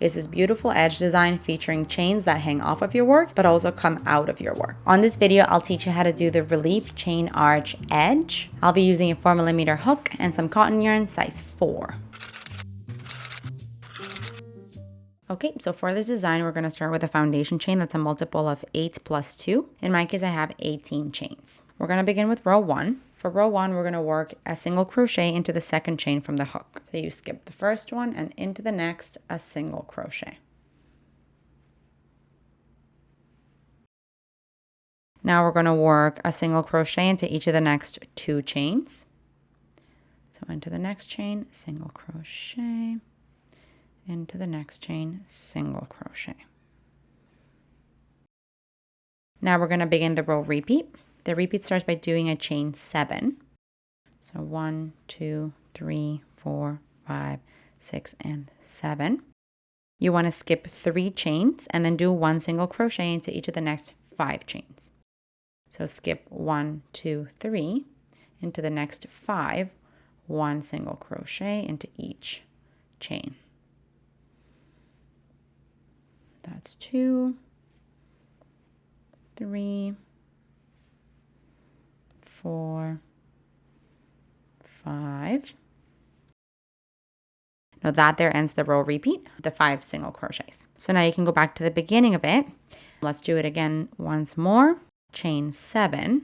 is this beautiful edge design featuring chains that hang off of your work but also come out of your work. On this video, I'll teach you how to do the relief chain arch edge. I'll be using a 4mm hook and some cotton yarn size 4. Okay, so for this design, we're going to start with a foundation chain that's a multiple of 8 plus 2. In my case, I have 18 chains. We're going to begin with row 1. For row 1, we're going to work a single crochet into the second chain from the hook. So you skip the first one and into the next, a single crochet. Now we're going to work a single crochet into each of the next 2 chains. So into the next chain, single crochet. Into the next chain, single crochet. Now we're going to begin the row repeat. The repeat starts by doing a chain 7. So 1, 2, 3, 4, 5, 6, and 7. You want to skip 3 chains and then do 1 single crochet into each of the next 5 chains. So skip 1, 2, 3 into the next 5, 1 single crochet into each chain. That's 2, 3, 4, 5. Now that there ends the row repeat, the 5 single crochets. So now you can go back to the beginning of it. Let's do it again once more. Chain 7,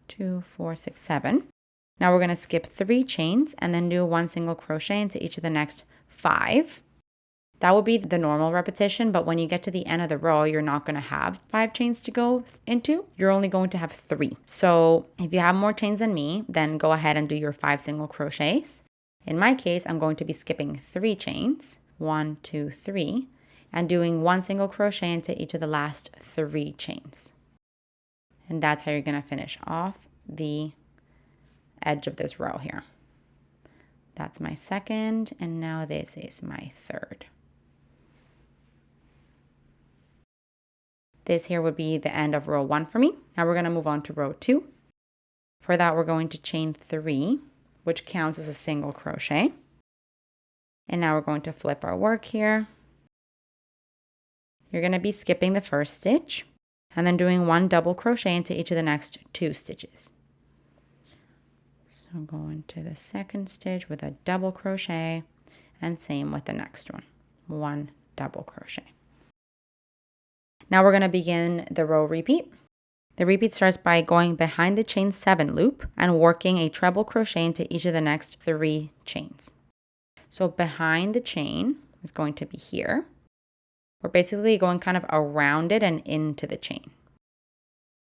2, 4, 6, 7. Now we're going to skip 3 chains and then do 1 single crochet into each of the next 5. That will be the normal repetition, but when you get to the end of the row, you're not going to have 5 chains to go into. You're only going to have 3. So if you have more chains than me, then go ahead and do your 5 single crochets. In my case, I'm going to be skipping 3 chains, 1, 2, 3, and doing 1 single crochet into each of the last 3 chains. And that's how you're going to finish off the edge of this row here. That's my second, and now this is my third. This here would be the end of row 1 for me. Now we're going to move on to row 2. For that, we're going to chain 3, which counts as a single crochet. And now we're going to flip our work here. You're going to be skipping the first stitch and then doing 1 double crochet into each of the next 2 stitches. So go into the second stitch with a double crochet, and same with the next one, 1 double crochet. Now we're going to begin the row repeat. The repeat starts by going behind the chain 7 loop and working a treble crochet into each of the next 3 chains. So behind the chain is going to be here. We're basically going kind of around it and into the chain.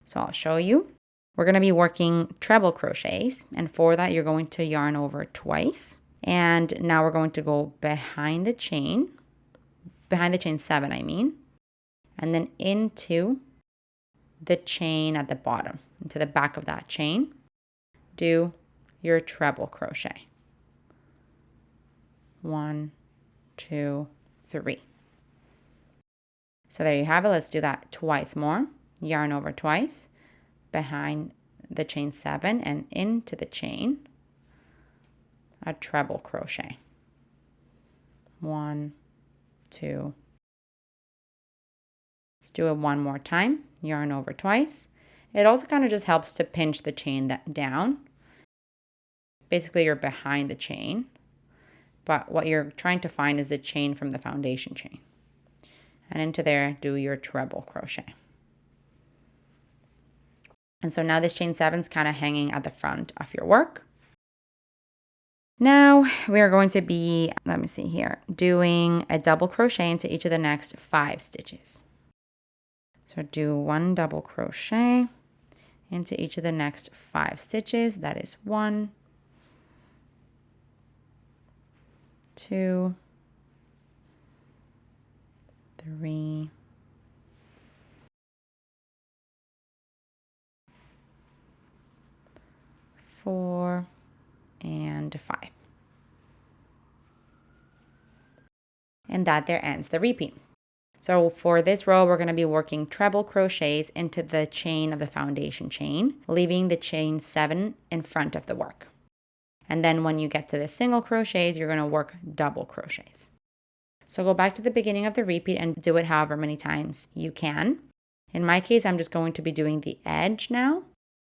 So I'll show you. We're going to be working treble crochets, and for that you're going to yarn over twice. And now we're going to go behind the chain 7 and then into the chain at the bottom, into the back of that chain. Do your treble crochet. 1, 2, 3. So there you have it. Let's do that twice more. Yarn over twice, behind the chain 7 and into the chain, a treble crochet. 1, 2. Let's do it one more time. Yarn over twice. It also kind of just helps to pinch the chain down. Basically, you're behind the chain, but what you're trying to find is the chain from the foundation chain. And into there, do your treble crochet. And so now this chain 7 is kind of hanging at the front of your work. Now we are going to be, let me see here, doing a double crochet into each of the next 5 stitches. So do 1 double crochet into each of the next 5 stitches. That is 1, 2, 3, 4, and 5. And that there ends the repeat. So for this row, we're going to be working treble crochets into the chain of the foundation chain, leaving the chain 7 in front of the work. And then when you get to the single crochets, you're going to work double crochets. So go back to the beginning of the repeat and do it however many times you can. In my case, I'm just going to be doing the edge now,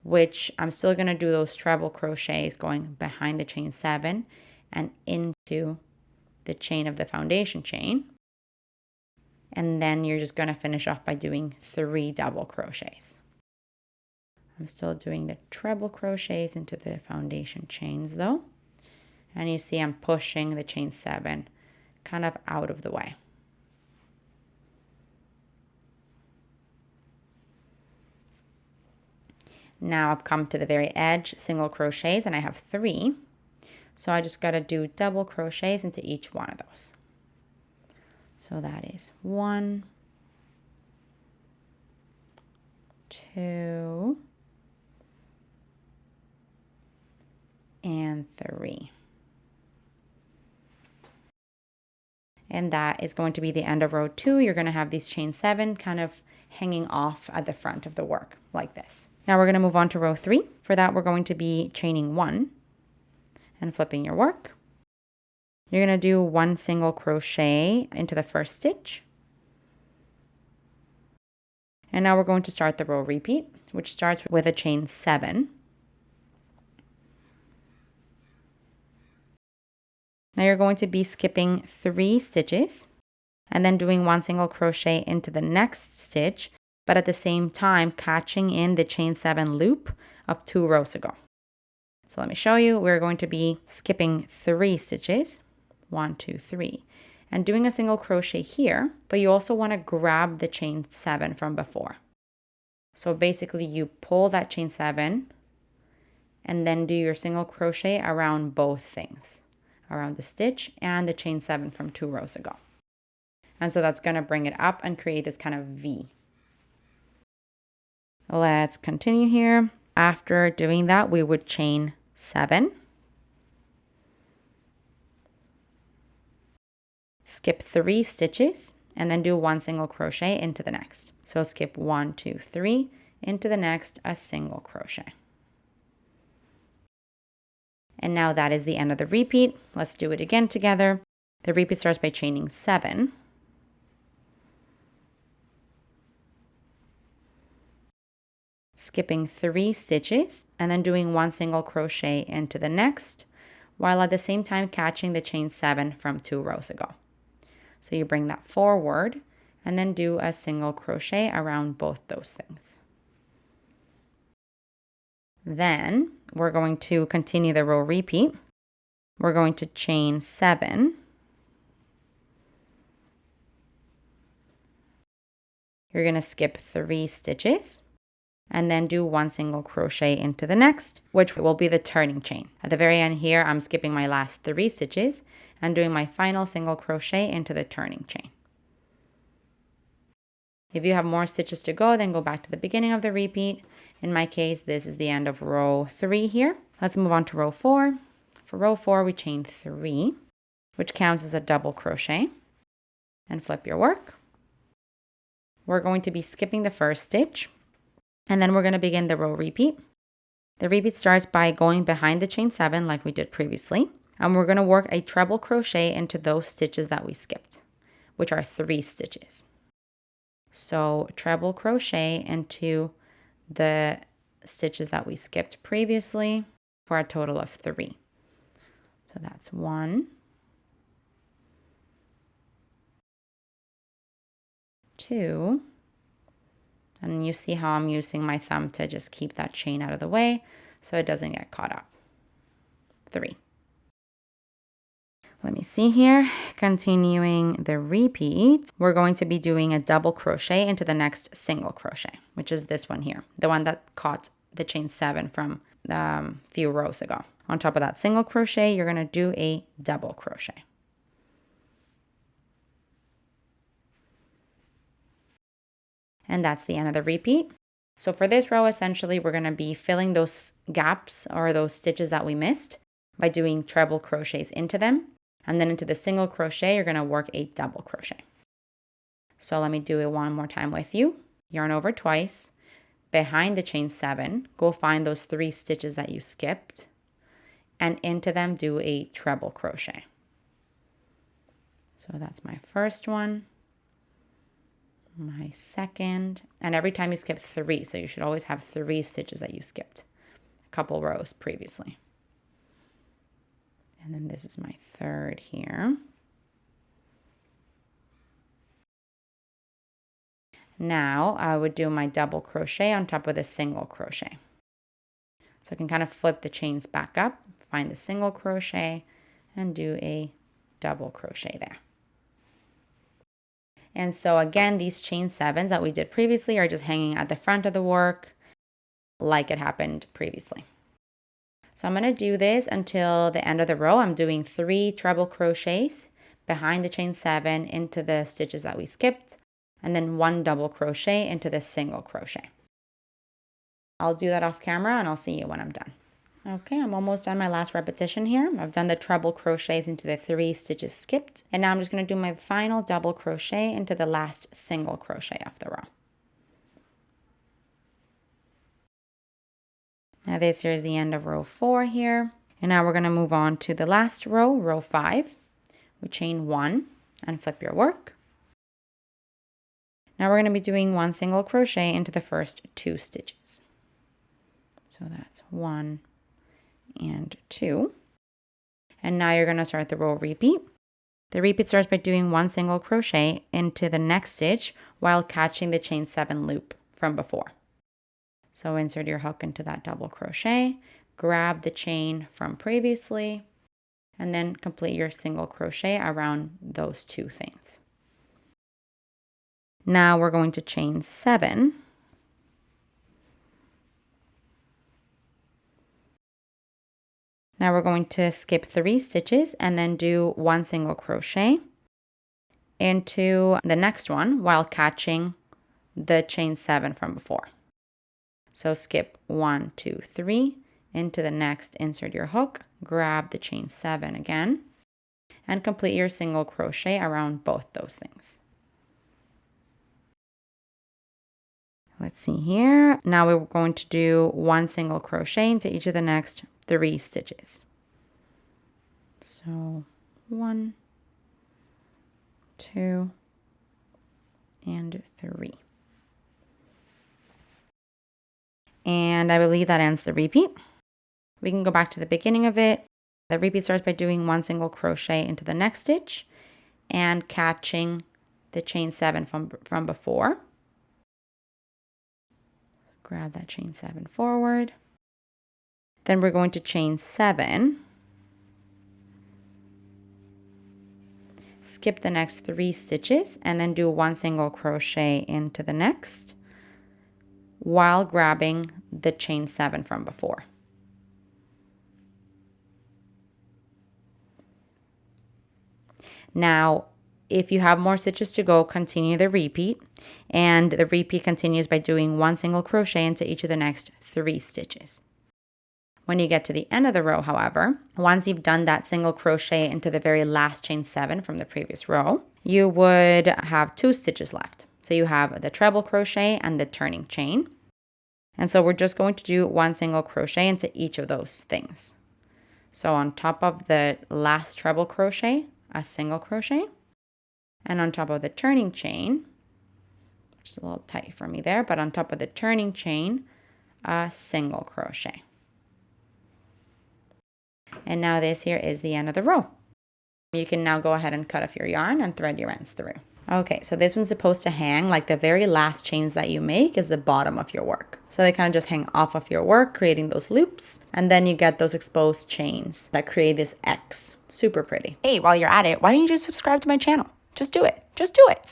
which I'm still going to do those treble crochets going behind the chain 7 and into the chain of the foundation chain. And then you're just going to finish off by doing 3 double crochets. I'm still doing the treble crochets into the foundation chains though. And you see I'm pushing the chain 7 kind of out of the way. Now I've come to the very edge, single crochets, and I have 3. So I just got to do double crochets into each one of those. So that is 1, 2, and 3. And that is going to be the end of row 2. You're going to have these chain 7 kind of hanging off at the front of the work like this. Now we're going to move on to row 3. For that, we're going to be chaining 1 and flipping your work. You're going to do 1 single crochet into the first stitch. And now we're going to start the row repeat, which starts with a chain 7. Now you're going to be skipping 3 stitches and then doing 1 single crochet into the next stitch, but at the same time catching in the chain 7 loop of 2 rows ago. So let me show you. We're going to be skipping 3 stitches, 1, 2, 3, and doing a single crochet here, but you also want to grab the chain 7 from before. So basically you pull that chain 7 and then do your single crochet around both things, around the stitch and the chain 7 from 2 rows ago. And so that's going to bring it up and create this kind of V. Let's continue here. After doing that, we would chain 7, skip 3 stitches, and then do 1 single crochet into the next. So skip 1, 2, 3, into the next, a single crochet. And now that is the end of the repeat. Let's do it again together. The repeat starts by chaining 7. Skipping 3 stitches and then doing 1 single crochet into the next, while at the same time catching the chain 7 from 2 rows ago. So you bring that forward and then do a single crochet around both those things. Then we're going to continue the row repeat. We're going to chain 7. You're going to skip 3 stitches and then do 1 single crochet into the next, which will be the turning chain. At the very end here, I'm skipping my last 3 stitches and doing my final single crochet into the turning chain. If you have more stitches to go, then go back to the beginning of the repeat. In my case, this is the end of row 3 here. Let's move on to row 4. For row 4, we chain 3, which counts as a double crochet, and flip your work. We're going to be skipping the first stitch, and then we're going to begin the row repeat. The repeat starts by going behind the chain 7 like we did previously, and we're going to work a treble crochet into those stitches that we skipped, which are 3 stitches. So treble crochet into the stitches that we skipped previously for a total of 3. So that's 1, 2, and you see how I'm using my thumb to just keep that chain out of the way so it doesn't get caught up. 3. Let me see here. Continuing the repeat, we're going to be doing a double crochet into the next single crochet, which is this one here, the one that caught the chain 7 from a few rows ago. On top of that single crochet, you're going to do a double crochet. And that's the end of the repeat. So for this row, essentially, we're going to be filling those gaps or those stitches that we missed by doing treble crochets into them. And then into the single crochet, you're going to work a double crochet. So let me do it one more time with you. Yarn over twice. Behind the chain 7, go find those 3 stitches that you skipped and into them do a treble crochet. So that's my first one, my second, and every time you skip 3, so you should always have 3 stitches that you skipped a couple rows previously. And then this is my third here. Now I would do my double crochet on top of the single crochet. So I can kind of flip the chains back up, find the single crochet, and do a double crochet there. And so again, these chain 7s that we did previously are just hanging at the front of the work like it happened previously. So I'm going to do this until the end of the row. I'm doing 3 treble crochets behind the chain 7 into the stitches that we skipped, and then 1 double crochet into the single crochet. I'll do that off camera and I'll see you when I'm done. Okay, I'm almost done my last repetition here. I've done the treble crochets into the 3 stitches skipped, and now I'm just going to do my final double crochet into the last single crochet of the row. Now this here is the end of row 4 here, and now we're going to move on to the last row, row 5. We chain 1 and flip your work. Now we're going to be doing 1 single crochet into the first 2 stitches. So that's 1 and 2. And now you're going to start the row repeat. The repeat starts by doing 1 single crochet into the next stitch while catching the chain 7 loop from before. So insert your hook into that double crochet, grab the chain from previously, and then complete your single crochet around those 2 things. Now we're going to chain 7. Now we're going to skip 3 stitches and then do 1 single crochet into the next one while catching the chain 7 from before. So skip 1, 2, 3 into the next, insert your hook, grab the chain 7 again, and complete your single crochet around both those things. Let's see here. Now we're going to do 1 single crochet into each of the next 3 stitches. So 1, 2, and 3. And I believe that ends the repeat. We can go back to the beginning of it. The repeat starts by doing 1 single crochet into the next stitch and catching the chain 7 from before. Grab that chain 7 forward. Then we're going to chain 7. Skip the next 3 stitches and then do 1 single crochet into the next while grabbing the chain 7 from before. Now, if you have more stitches to go, continue the repeat, and the repeat continues by doing 1 single crochet into each of the next 3 stitches. When you get to the end of the row, however, once you've done that single crochet into the very last chain 7 from the previous row, you would have 2 stitches left. So you have the treble crochet and the turning chain. And so we're just going to do 1 single crochet into each of those things. So on top of the last treble crochet, a single crochet. And on top of the turning chain, which is a little tight for me there, but on top of the turning chain, a single crochet. And now this here is the end of the row. You can now go ahead and cut off your yarn and thread your ends through. Okay, so this one's supposed to hang like the very last chains that you make is the bottom of your work. So they kind of just hang off of your work, creating those loops. And then you get those exposed chains that create this X. Super pretty. Hey, while you're at it, why don't you just subscribe to my channel? Just do it. Just do it.